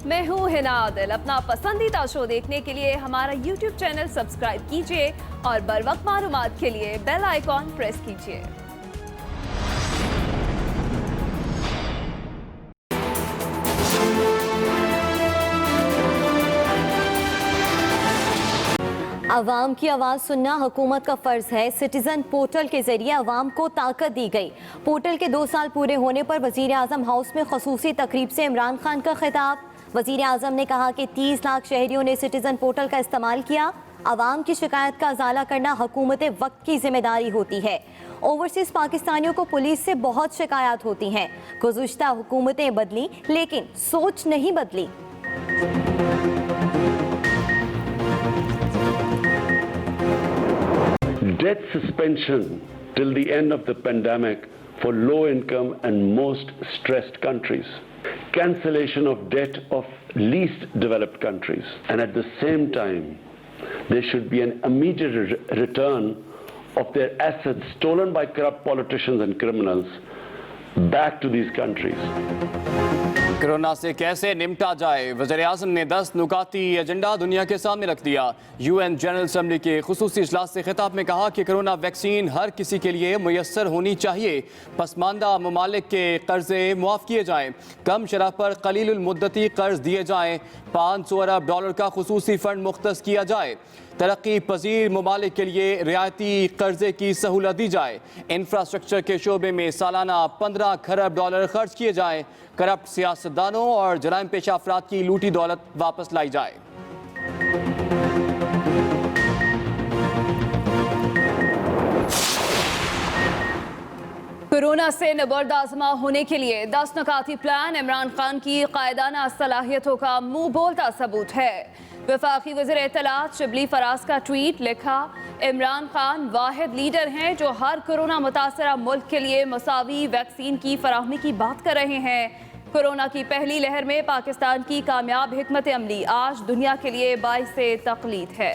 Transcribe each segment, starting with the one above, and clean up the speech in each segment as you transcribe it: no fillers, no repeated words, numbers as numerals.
मैं हूँ हिना आदिल। अपना पसंदीदा शो देखने के लिए हमारा YouTube चैनल सब्सक्राइब कीजिए और बर वक्त मालूमात के लिए बेल आइकॉन प्रेस कीजिए। अवाम की आवाज़ सुनना हुकूमत का फ़र्ज है। सिटीज़न पोर्टल के जरिए अवाम को ताकत दी गई। पोर्टल के 2 साल पूरे होने पर वज़ीर आज़म हाउस में ख़ुसूसी तकरीब से इमरान खान का खिताब। वज़ीर आज़म ने कहा कि 30 लाख शहरियों ने सिटीज़न पोर्टल का इस्तेमाल किया। अवाम की शिकायत का अजाला करना हुकूमत वक्त की जिम्मेदारी होती है। ओवरसीज़ पाकिस्तानियों को पुलिस से बहुत शिकायत होती हैं। गुज़श्ता हुकूमतें बदली लेकिन सोच नहीं बदली। Debt suspension till the end of the pandemic for low income and most stressed countries. Cancellation of debt of least developed countries. And at the same time, there should be an immediate return of their assets stolen by corrupt politicians and criminals back to these countries. Corona से कैसे निपटा जाए, वज़ीर-ए-आज़म ने 10 नुकाती agenda दुनिया के सामने रख दिया। UN जनरल असम्बली के खुसूसी इजलास से खिताब में कहा कि कोरोना वैक्सीन हर किसी के लिए मुयस्सर होनी चाहिए। पसमानदा ममालिक के कर्जे मुआफ़ किए जाएँ, कम शरह पर कलीलुल मुद्दती कर्ज दिए जाएँ, $500 अरब का खुसूसी फंड मुख्तस किया जाए, तरक्की पजीर ममालिक के लिए रियायती कर्जे की सहूलत दी जाए, इंफ्रास्ट्रक्चर के शोबे में सालाना $15 खरब खर्च किए जाएँ, करप्ट सियासतदानों और जराइम पेशा अफराद की लूटी दौलत वापस लाई जाए। कोरोना से निबर्द आजमा होने के लिए 10 नुकाती प्लान इमरान खान की कायदाना सलाहियतों का मुंह बोलता सबूत है। वफाकी वज़ीर इत्तलात शिबली फराज का ट्वीट लिखा, इमरान खान वाहिद लीडर हैं जो हर कोरोना मुतासरा मुल्क के लिए मसावी वैक्सीन की फराहमी की बात कर रहे हैं। कोरोना की पहली लहर में पाकिस्तान की कामयाब हिकमत अमली आज दुनिया के लिए बाइसे तकलीद है।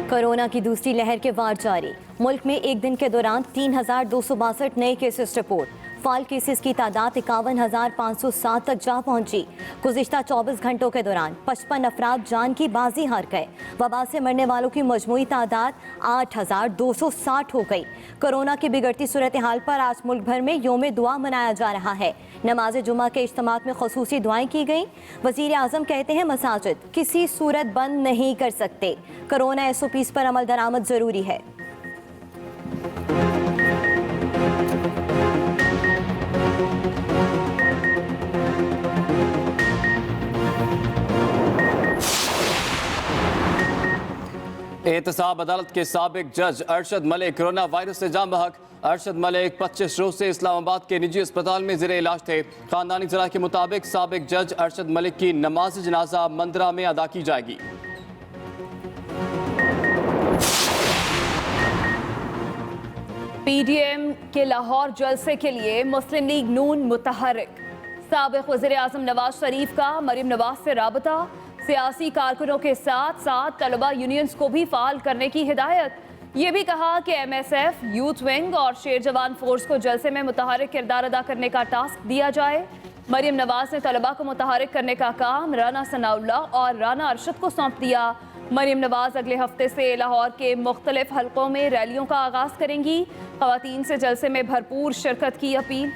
कोरोना की दूसरी लहर के वार जारी। मुल्क में एक दिन के दौरान 3,262 नए केसेस रिपोर्ट। फाल केसेस की तादाद 51,507 तक जा पहुंची। गुज़िश्ता 24 घंटों के दौरान 55 अफराद जान की बाजी हार गए। वबा से मरने वालों की मजमूई तादाद 8,260 हो गई। कोरोना की बिगड़ती सूरत हाल पर आज मुल्क भर में योम दुआ मनाया जा रहा है। नमाज जुमा के इज्तिमात में खुसूसी दुआएं की गई। वज़ीर आज़म कहते हैं मसाजिद किसी सूरत बंद नहीं कर सकते। कोरोना SOPs पर अमल दरामद ज़रूरी है। एहतसाब अदालत के साबिक जज अरशद मलिक कोरोना वायरस से जाम बहक। अरशद मलिक 25 रोज से इस्लामाबाद के निजी अस्पताल में ज़ेरे इलाज थे। खानदानी ज़रा के मुताबिक साबिक जज अरशद मलिक की नमाज जनाजा मंदरा में अदा की जाएगी। PDM के लाहौर जलसे के लिए मुस्लिम लीग नून मुतहर्रिक। साबिक वज़ीर आज़म नवाज शरीफ का मरियम नवाज से राबता। सियासी कारकुनों के साथ साथ तलबा यूनियंस को भी फाल करने की हिदायत। ये भी कहा कि MSF, यूथ विंग और शेर जवान फोर्स को जलसे में मुतहर्रिक किरदार अदा करने का टास्क दिया जाए। मरियम नवाज ने तलबा को मुतहर्रिक करने का काम राना सनाउल्लाह और राना अरशद को सौंप दिया। मरियम नवाज अगले हफ्ते से लाहौर के मुख्तलिफ हलकों में रैलियों का आगाज करेंगी। ख़वातीन से जलसे में भरपूर शिरकत की अपील।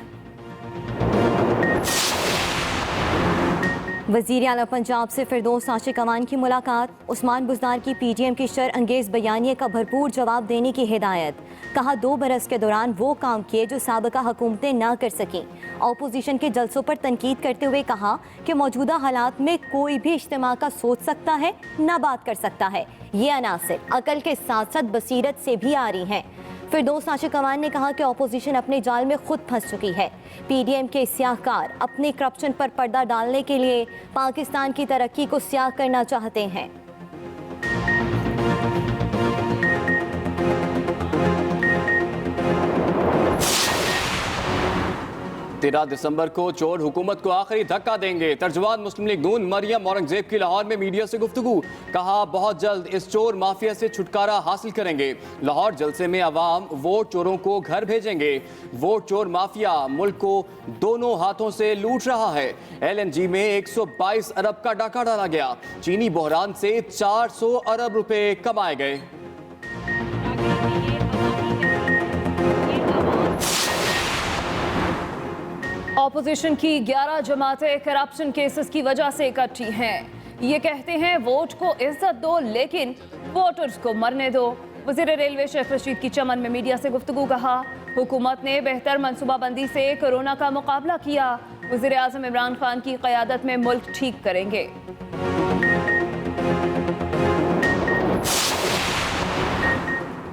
वज़ीर आला पंजाब से फिरदौस आशिक अवान की मुलाकात। उस्मान बुज़दार की PDM की शर अंगेज़ बयानिए का भरपूर जवाब देने की हिदायत। कहा 2 बरस के दौरान वो काम किए जो साबिका हुकूमतें ना कर सकें। अपोजिशन के जलसों पर तनकीद करते हुए कहा कि मौजूदा हालात में कोई भी इज्तिमा का सोच सकता है, ना बात कर सकता है। ये अनासिर अकल के साथ साथ बसीरत से भी आ रही हैं। फिरदौस आशिक अवान ने कहा कि अपोजिशन अपने जाल में खुद फंस चुकी है। PDM के स्याहकार अपने करप्शन पर पर्दा डालने के लिए पाकिस्तान की तरक्की को स्याह करना चाहते हैं। 13 दिसंबर को चोर हुकूमत को आखिरी धक्का देंगे। तर्जुमान मुस्लिम लीग नून मरियम औरंगजेब की लाहौर में मीडिया से गुफ्तगू, कहा बहुत जल्द इस चोर माफिया से छुटकारा हासिल करेंगे। लाहौर जलसे में अवाम वोट चोरों को घर भेजेंगे। वोट चोर माफिया मुल्क को दोनों हाथों से लूट रहा है। LNG में 122 अरब का डाका डाला गया। चीनी बहरान से 400 अरब रुपए कमाए गए। ऑपोजिशन की 11 जमातें करप्शन केसेस की वजह से इकट्ठी हैं। ये कहते हैं वोट को इज्जत दो लेकिन वोटर्स को मरने दो। वज़ीर रेलवे शेख रशीद की चमन में मीडिया से गुफ्तगू, कहा हुकूमत ने बेहतर मनसूबाबंदी से कोरोना का मुकाबला किया। वज़ीर आज़म इमरान खान की क़यादत में मुल्क ठीक करेंगे।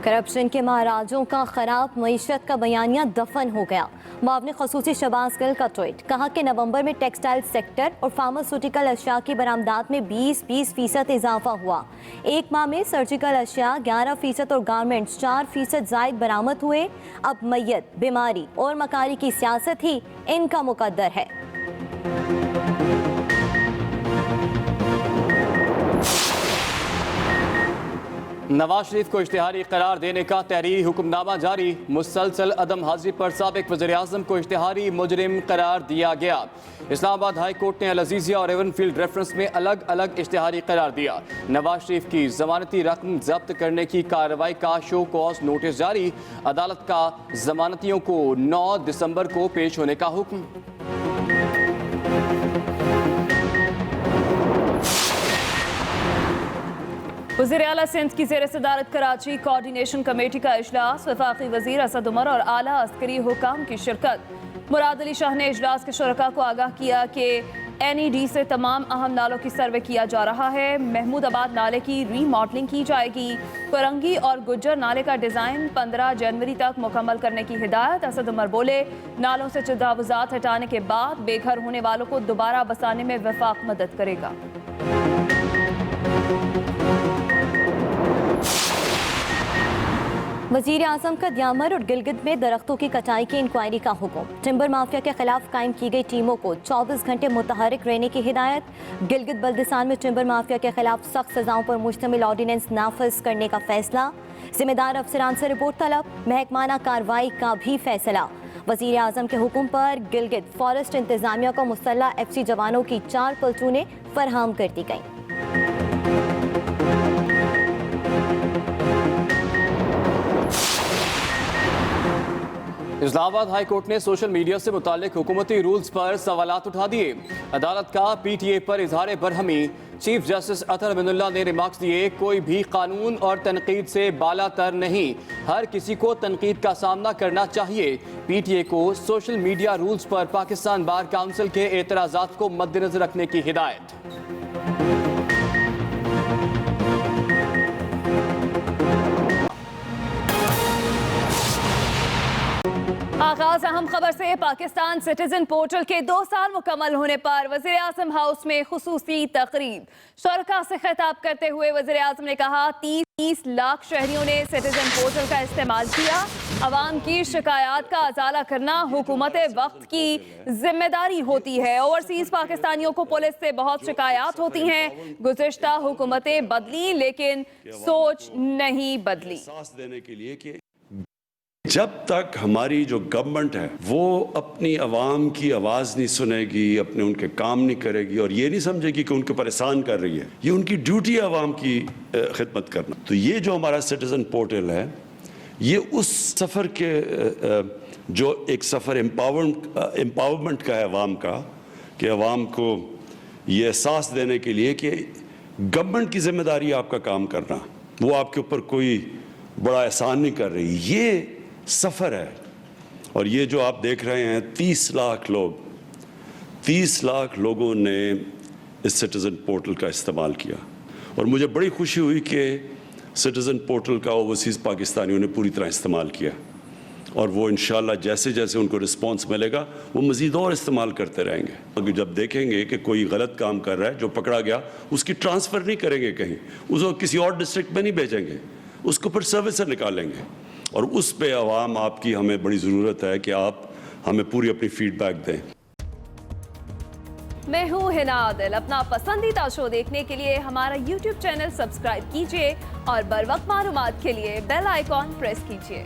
करप्शन के महाराजों का खराब मईशत का बयानिया दफन हो गया। मुआवने खसूसी शहबाज गिल का ट्वीट, कहा कि नवंबर में टेक्सटाइल सेक्टर और फार्मास्यूटिकल अशिया की बरामदात में 20% इजाफा हुआ। एक माह में सर्जिकल अशिया 11% और गारमेंट्स 4% जायद बरामद हुए। अब मैयत, बीमारी और मकारी की सियासत ही इनका मुकद्दर है। नवाज शरीफ को इश्तिहारी करार देने का तहरीरी हुक्मनामा जारी। मुसलसल अदम हाजिरी पर साबिक वज़ीर आज़म को इश्तिहारी मुजरिम करार दिया गया। इस्लामाबाद हाई कोर्ट ने अल-अज़ीज़िया और एवनफील्ड रेफरेंस में अलग अलग इश्तिहारी करार दिया। नवाज शरीफ की जमानती रकम जब्त करने की कार्रवाई का शो कॉज नोटिस जारी। अदालत का जमानतियों को 9 दिसंबर को पेश होने का हुक्म। वज़ीर आला सिंध की ज़ेर सदारत कराची कोऑर्डिनेशन कमेटी का इजलास, वफाकी वज़ीर असद उमर और आला अस्करी हुकाम की शिरकत। मुराद अली शाह ने इजलास के शुरका को आगाह किया कि NED से तमाम अहम नालों की सर्वे किया जा रहा है। महमूदाबाद नाले की रीमॉडलिंग की जाएगी। फरंगी और गुज्जर नाले का डिज़ाइन 15 जनवरी तक मुकम्मल करने की हिदायत। असद उमर बोले, नालों से तजावुज़ात हटाने के बाद बेघर होने वालों को दोबारा बसाने में वफाक मदद करेगा। वज़ीर आज़म का द्यामर और गिलगित में दरख्तों की कटाई की इंक्वायरी का हुक्म। टिम्बर माफिया के खिलाफ कायम की गई टीमों को 24 घंटे मुतहरिक रहने की हिदायत। गिलगित बल्दिस्तान में टिम्बर माफिया के खिलाफ सख्त सजाओं पर मुश्तमिल ऑर्डिनेंस नाफिज करने का फैसला। जिम्मेदार अफसरान से रिपोर्ट तलब, महकमाना कार्रवाई का भी फैसला। वज़ीर आज़म के हुक्म पर गिलगित फॉरेस्ट इंतजामिया को मुसल्लह FC जवानों की 4 प्लटूनें फराहम कर दी गईं। इस्लामाबाद हाई कोर्ट ने सोशल मीडिया से मुतालिक हुकूमती रूल्स पर सवालात उठा दिए। अदालत का PTA पर इजहार बरहमी। चीफ जस्टिस अतर अमीनुल्लाह ने रिमार्क्स दिए, कोई भी कानून और तनकीद से बालातर नहीं, हर किसी को तनकीद का सामना करना चाहिए। PTA को सोशल मीडिया रूल्स पर पाकिस्तान बार काउंसिल के एतराज़ात को मद्देनजर रखने की हिदायत। आगाज अहम खबर से। पाकिस्तान सिटीजन पोर्टल के 2 साल मुकम्मल होने पर वज़ीर आज़म हाउस में खुसूसी तकरीब। शुरका से खिताब करते हुए वज़ीर आज़म ने कहा, 30 लाख शहरियों ने सिटीजन पोर्टल का इस्तेमाल किया। अवाम की शिकायत का अजाला करना हुकूमत वक्त की जिम्मेदारी होती है। ओवरसीज पाकिस्तानियों को पुलिस से बहुत शिकायत होती हैं। गुज़िश्ता हुकूमतें बदली लेकिन सोच नहीं बदली। देने के लिए कि जब तक हमारी जो गवर्नमेंट है वो अपनी आवाम की आवाज़ नहीं सुनेगी, अपने उनके काम नहीं करेगी और ये नहीं समझेगी कि उनको परेशान कर रही है, ये उनकी ड्यूटी है आवाम की खिदमत करना। तो ये जो हमारा सिटीजन पोर्टल है, ये उस सफ़र के जो एक सफ़र एम्पावरमेंट का है आवाम का, कि आवाम को ये एहसास देने के लिए कि गवर्नमेंट की जिम्मेदारी है आपका काम करना, वो आपके ऊपर कोई बड़ा एहसान नहीं कर रही। ये सफ़र है। और ये जो आप देख रहे हैं 30 लाख लोगों ने इस सिटीज़न पोर्टल का इस्तेमाल किया और मुझे बड़ी खुशी हुई कि सिटीज़न पोर्टल का ओवरसीज़ पाकिस्तानियों ने पूरी तरह इस्तेमाल किया और वो इंशाल्लाह जैसे जैसे उनको रिस्पांस मिलेगा वो मज़ीद और इस्तेमाल करते रहेंगे। अभी जब देखेंगे कि कोई गलत काम कर रहा है, जो पकड़ा गया, उसकी ट्रांसफ़र नहीं करेंगे कहीं, उसको किसी और डिस्ट्रिक्ट में नहीं भेजेंगे, उसको फिर सर्विस से निकालेंगे। और उस पे आवाम आपकी हमें बड़ी ज़रूरत है कि आप हमें पूरी अपनी फीडबैक दें। मैं हूँ हिना आदिल। अपना पसंदीदा शो देखने के लिए हमारा YouTube चैनल सब्सक्राइब कीजिए और बर वक्त मालूमात के लिए बेल आइकॉन प्रेस कीजिए।